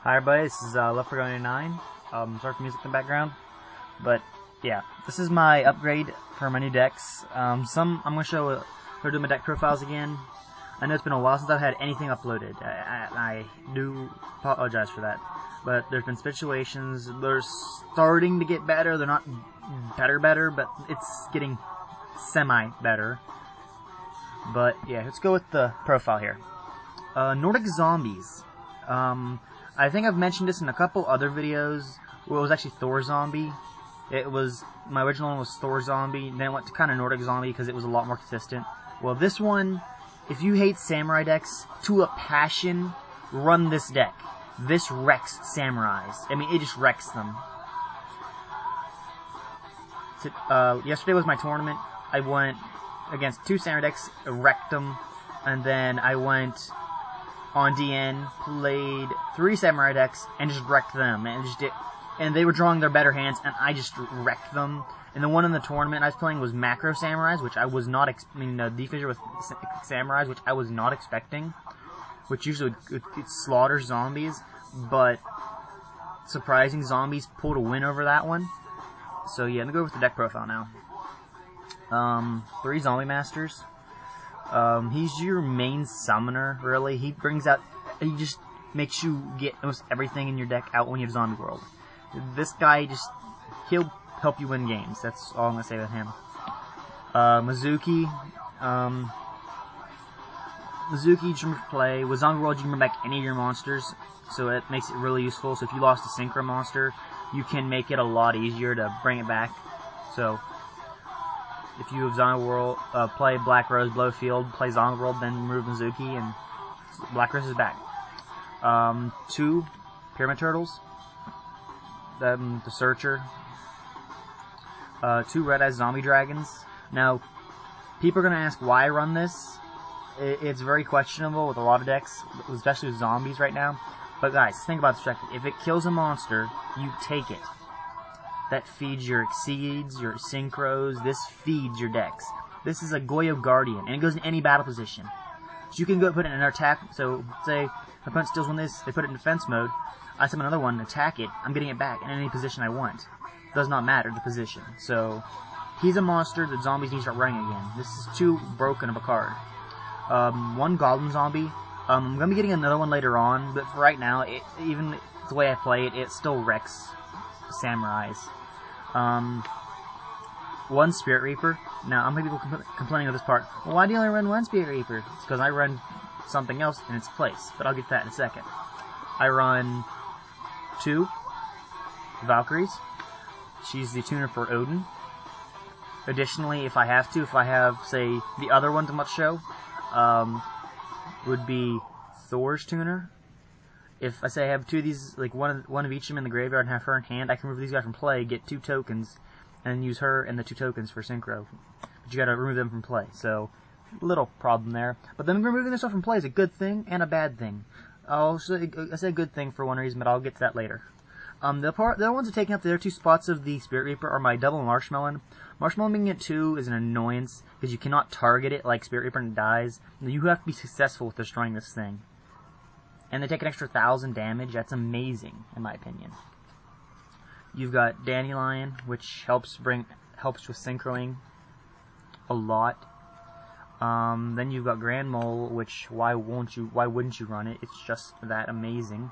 Hi everybody, this is Left for 99. Sorry for music in the background, but yeah, this is my upgrade for my new decks. I'm going to show how to do my deck profiles again. I know it's been a while since I've had anything uploaded. I do apologize for that, but there's been situations. They're starting to get better. They're not better, but it's getting semi-better. But yeah, let's go with the profile here. Nordic Zombies. I think I've mentioned this in a couple other videos where it was actually Thor Zombie. My original one was Thor Zombie, then it went to kind of Nordic Zombie because it was a lot more consistent. Well, this one, if you hate samurai decks to a passion, run this deck. This wrecks samurais. I mean, it just wrecks them. Yesterday was my tournament. I went against 2 samurai decks, wrecked them, and then I went on DN, played 3 samurai decks, and just wrecked them. And they were drawing their better hands, and I just wrecked them. And the one in the tournament I was playing was macro samurais, which I was not defisher with samurais, which I was not expecting. Which usually it slaughters zombies, but surprising zombies pulled a win over that one. So yeah, I'm gonna go with the deck profile now. 3 zombie masters. He's your main summoner, really. He just makes you get almost everything in your deck out when you have Zombie World. This guy he'll help you win games. That's all I'm gonna say with him. Mezuki. Mezuki, you can play. With Zombie World, you can bring back any of your monsters, so it makes it really useful. So if you lost a Synchro monster, you can make it a lot easier to bring it back. So if you have Zombie World, play Black Rose, Blowfield, play Zombie World, then remove Mezuki, and Black Rose is back. 2 Pyramid Turtles, then the Sreature, 2 Red Eyes Zombie Dragons. Now, people are going to ask why I run this. It's very questionable with a lot of decks, especially with zombies right now. But guys, think about this correctly. If it kills a monster, you take it. That feeds your Exceeds, your Synchros, this feeds your decks. This is a Goyo Guardian, and it goes in any battle position. So you can go put it in an attack, so say my opponent steals one of this, they put it in defense mode, I summon another one, attack it, I'm getting it back in any position I want. It does not matter the position. So, he's a monster that zombies need to start running again. This is too broken of a card. 1 Goblin Zombie. I'm going to be getting another one later on, but for right now, even the way I play it, it still wrecks samurais. 1 Spirit Reaper. Now, I'm going to be complaining of this part. Well, why do you only run 1 Spirit Reaper? It's because I run something else in its place, but I'll get to that in a second. I run 2 Valkyries. She's the tuner for Odin. Additionally, if I have, say, the other ones I'm about to show, would be Thor's tuner. If I say I have 2 of these, like one of each of them in the graveyard and have her in hand, I can remove these guys from play, get 2 tokens, and use her and the 2 tokens for Synchro. But you gotta remove them from play, so little problem there. But then removing this stuff from play is a good thing and a bad thing. I say a good thing for one reason, but I'll get to that later. The other ones that are taking up the other 2 spots of the Spirit Reaper are my double Marshmallon. Marshmallon being at 2 is an annoyance, because you cannot target it like Spirit Reaper and it dies. You have to be successful with destroying this thing. And they take an extra 1,000 damage. That's amazing, in my opinion. You've got Dandylion, which helps with synchroing a lot. Then you've got Grand Mole, which why wouldn't you run it? It's just that amazing.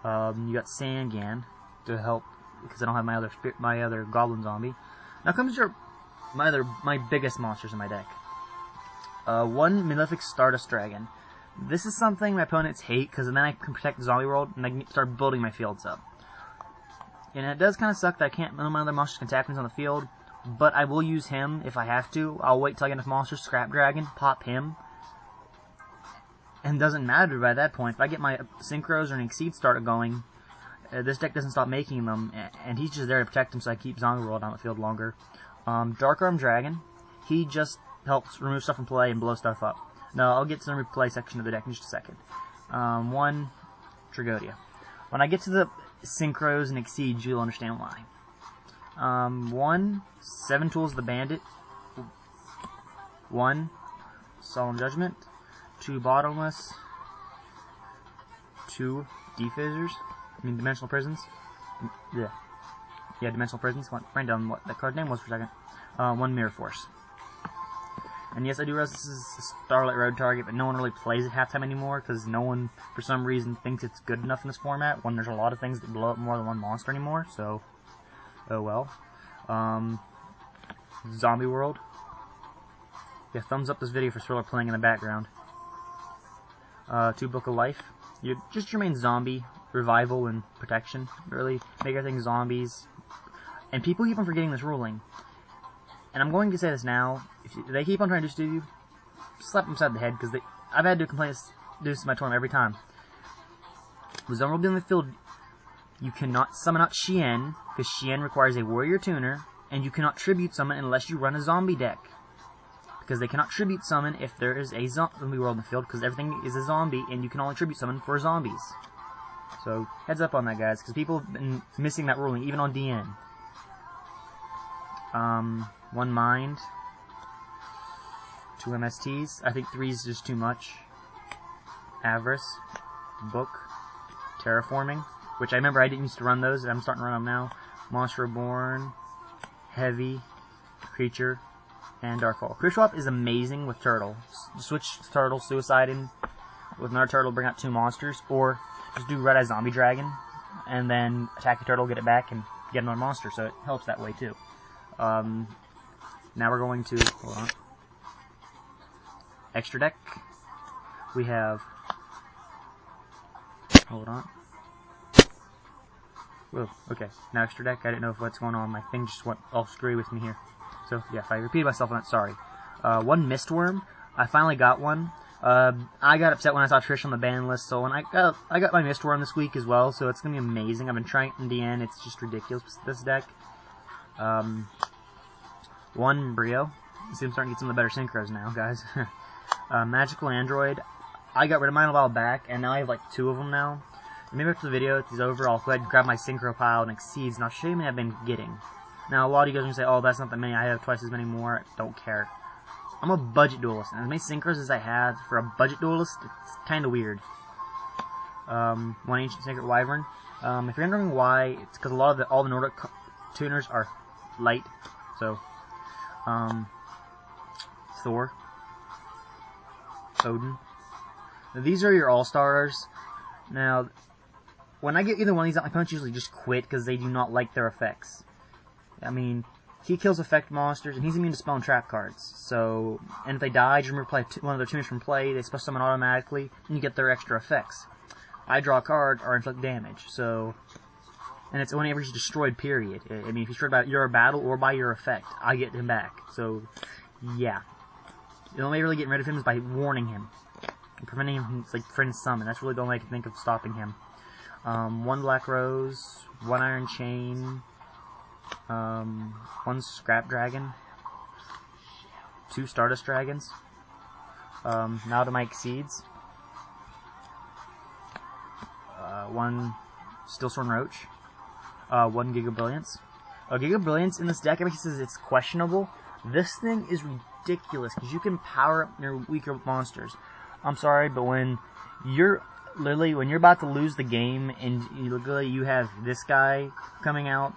You got Sangan to help because I don't have my other Goblin Zombie. Now comes my biggest monsters in my deck. 1 malefic Stardust Dragon. This is something my opponents hate, because then I can protect the Zombie World, and I can start building my fields up. And it does kind of suck that none of my other monsters can attack when he's on the field, but I will use him if I have to. I'll wait till I get enough monsters, Scrap Dragon, pop him. And it doesn't matter by that point. If I get my Synchros or an Exceed started going, this deck doesn't stop making them, and he's just there to protect him so I keep Zombie World on the field longer. Dark Arm Dragon, he just helps remove stuff from play and blow stuff up. No, I'll get to the replay section of the deck in just a second. 1 Tragoedia. When I get to the Synchros and Exceeds, you'll understand why. 1 7 Tools of the Bandit. 1 Solemn Judgment. 2 Bottomless. 2 defizzers. I mean, dimensional prisons. Yeah. Yeah, dimensional prisons. Write down what that card name was for a second. 1 mirror force. And yes, I do realize this is a Starlight Road target, but no one really plays it halftime anymore because no one, for some reason, thinks it's good enough in this format when there's a lot of things that blow up more than one monster anymore, so, oh well. Zombie World. Yeah, thumbs up this video for Thriller playing in the background. 2 Book of Life. You just your main zombie, revival, and protection, really. Make everything zombies. And people keep on forgetting this ruling. And I'm going to say this now, if they keep on trying to do this to you, slap them upside the head, because I've had to complain do this to my tournament every time. With Zone World in the field, you cannot summon out Shien, because Shien requires a warrior tuner, and you cannot tribute summon unless you run a zombie deck. Because they cannot tribute summon if there is a zombie world in the field, because everything is a zombie, and you can only tribute summon for zombies. So, heads up on that, guys, because people have been missing that ruling, even on DN. 1 Mind, 2 M.S.Ts. I think 3 is just too much. Avarice, Book, Terraforming, which I remember I didn't used to run those, and I'm starting to run them now. Monster Reborn, Heavy, Creature, and Dark Hole. Creature Swap is amazing with Turtle. Switch Turtle, Suicide in with another Turtle, bring out 2 monsters, or just do Red Eye Zombie Dragon, and then attack the Turtle, get it back, and get another monster, so it helps that way too. Now we're going to, hold on, extra deck. We have, hold on. Whoa, okay, now extra deck. I didn't know what's going on. My thing just went all screwy with me here. So, yeah, if I repeated myself on that, sorry. 1 Mistworm. I finally got one. I got upset when I saw Trish on the ban list, so when I got my Mistworm this week as well, so it's going to be amazing. I've been trying it in the end. It's just ridiculous with this deck. 1 Brio. See, I'm starting to get some of the better synchros now, guys. Magical Android. I got rid of mine a while back, and now I have like 2 of them now. And maybe after the video is over, I'll go ahead and grab my synchro pile and exceeds, and I'll show you how many I've been getting. Now, a lot of you guys are going to say, oh, that's not that many. I have twice as many more. Don't care. I'm a budget duelist, and as many synchros as I have for a budget duelist, it's kind of weird. 1 Ancient Sacred Wyvern. If you're wondering why, it's because a lot of all the Nordic tuners are light. So, Thor, Odin. Now, these are your all-stars. Now, when I get either one of these out, my opponents usually just quit because they do not like their effects. I mean, he kills effect monsters, and he's immune to spell and trap cards. So, and if they die, just remember play one of their tuners from play, they special summon automatically, and you get their extra effects. I draw a card or inflict damage, so, and it's whenever he's destroyed, period. I mean, if he's destroyed by your battle or by your effect, I get him back. So, yeah. The only way really getting rid of him is by warning him. And preventing him from, like, friend summon. That's really the only way I can think of stopping him. 1 Black Rose, 1 Iron Chain, 1 Scrap Dragon, 2 Stardust Dragons, now to my Exceeds, 1 Steelstorm Roach, 1 Giga Brilliance. Giga Brilliance in this deck, everybody says it's questionable. This thing is ridiculous, because you can power up your weaker monsters. I'm sorry, but when you're about to lose the game, and you have this guy coming out,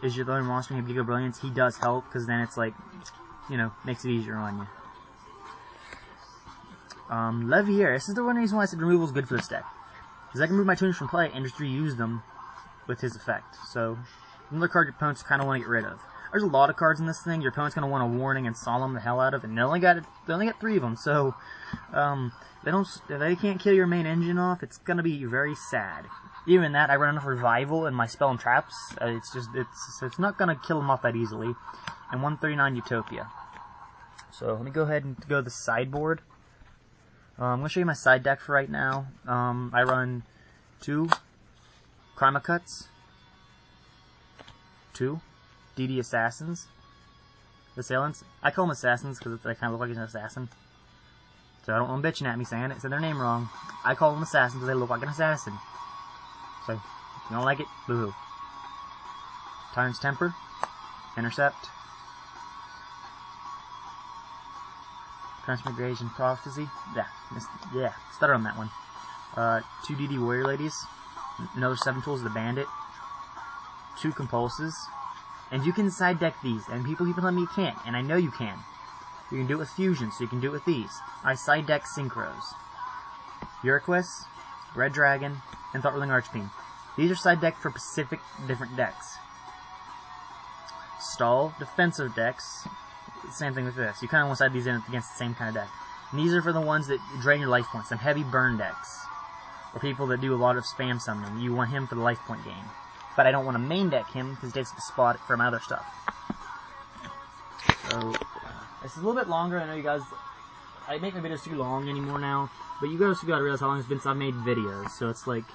is your only monster and you have Giga Brilliance, he does help, because then it's like, you know, makes it easier on you. Levier, this is the one reason why I said removal is good for this deck. Because I can remove my tuners from play and just reuse them with his effect. So, another card your opponents kind of want to get rid of. There's a lot of cards in this thing your opponent's going to want a warning and solemn the hell out of, and they only got 3 of them, so, if they can't kill your main engine off, it's going to be very sad. Even that, I run enough revival in my spell and traps. It's not going to kill them off that easily. And 139 Utopia. So let me go ahead and go to the sideboard. I'm going to show you my side deck for right now. I run 2 Crima Cuts, 2 DD Assassins, Assailants. I call them Assassins because they kind of look like an assassin. So I don't want them bitching at me saying it, said their name wrong. I call them Assassins because they look like an assassin. So, if you don't like it, boo-hoo. Tyrant's Temper, Intercept, Transmigration Prophecy. Yeah, stutter on that one. 2 DD warrior ladies, another 7 tools of the bandit, 2 compulses, and you can side deck these, and people keep telling me you can't, and I know you can. You can do it with fusion, so you can do it with these. I side deck synchros, Urquis, Red Dragon, and Thought-Ruling Archfiend. These are side decked for specific different decks. Stall, defensive decks, same thing with this. You kind of want to side these in against the same kind of deck. And these are for the ones that drain your life points, some heavy burn decks. Or people that do a lot of spam summoning. You want him for the life point gain. But I don't want to main deck him because he takes up a spot for my other stuff. So, this is a little bit longer. I know you guys, I make my videos too long anymore now. But you guys gotta realize how long it's been since I've made videos. So it's like,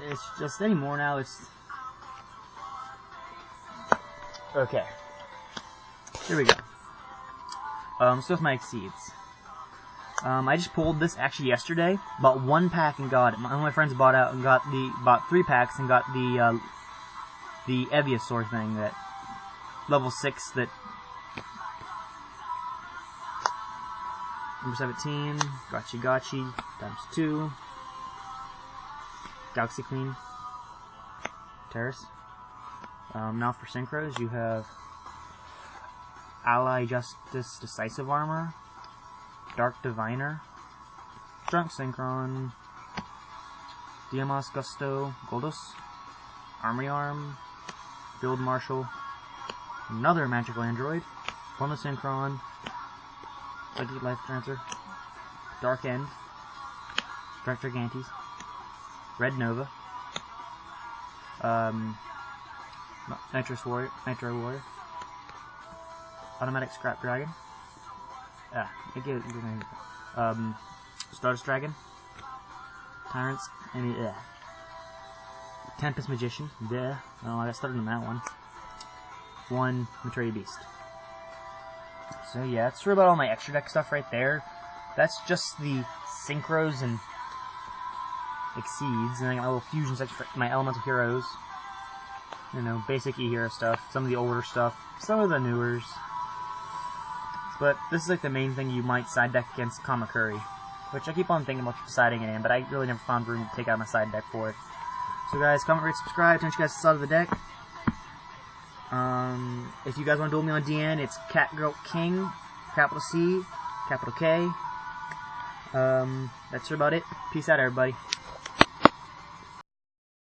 it's just anymore now. It's okay. Here we go. So with my exceeds. I just pulled this actually yesterday. Bought 1 pack and got it. One of my friends bought 3 packs and got the Eviasaur thing that level 6 that number 17, Gachi times 2, Galaxy Queen, Terrace. Now for synchros, you have Ally Justice Decisive Armor, Dark Diviner, Drunk Synchron, Diamos Gusto Goldos, Armory Arm, Field Marshal, another Magical Android, Formless Synchron, Psychic Life Transfer, Dark End, Dark Gigantes, Red Nova, Nitro Warrior, Automatic Scrap Dragon, Stardust Dragon, Tyrants, and Tempest Magician, I got started on that one. 1 Materia Beast. So yeah, that's about all my extra deck stuff right there. That's just the synchros and exceeds, and I got my little fusion section for my elemental heroes. You know, basic E-hero stuff, some of the older stuff, some of the newers. But this is like the main thing you might side deck against Kamakuri, which I keep on thinking about siding it in, but I really never found room to take out my side deck for it. So guys, comment, rate, subscribe, turn you guys to the side of the deck. If you guys want to duel me on DN, it's Catgirl King, capital C, capital K. That's about it. Peace out, everybody.